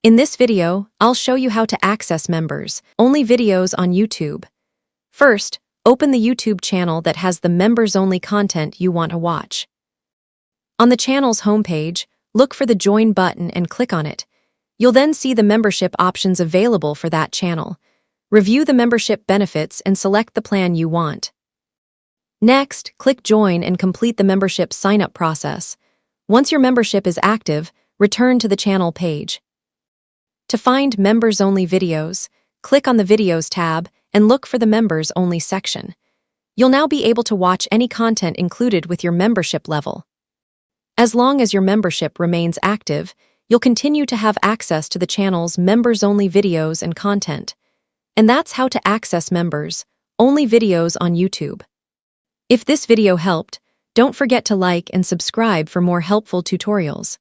In this video, I'll show you how to access members-only videos on YouTube. First, open the YouTube channel that has the members-only content you want to watch. On the channel's homepage, look for the Join button and click on it. You'll then see the membership options available for that channel. Review the membership benefits and select the plan you want. Next, click Join and complete the membership sign-up process. Once your membership is active, return to the channel page. To find members-only videos, click on the Videos tab and look for the Members-Only section. You'll now be able to watch any content included with your membership level. As long as your membership remains active, you'll continue to have access to the channel's members-only videos and content. And that's how to access members-only videos on YouTube. If this video helped, don't forget to like and subscribe for more helpful tutorials.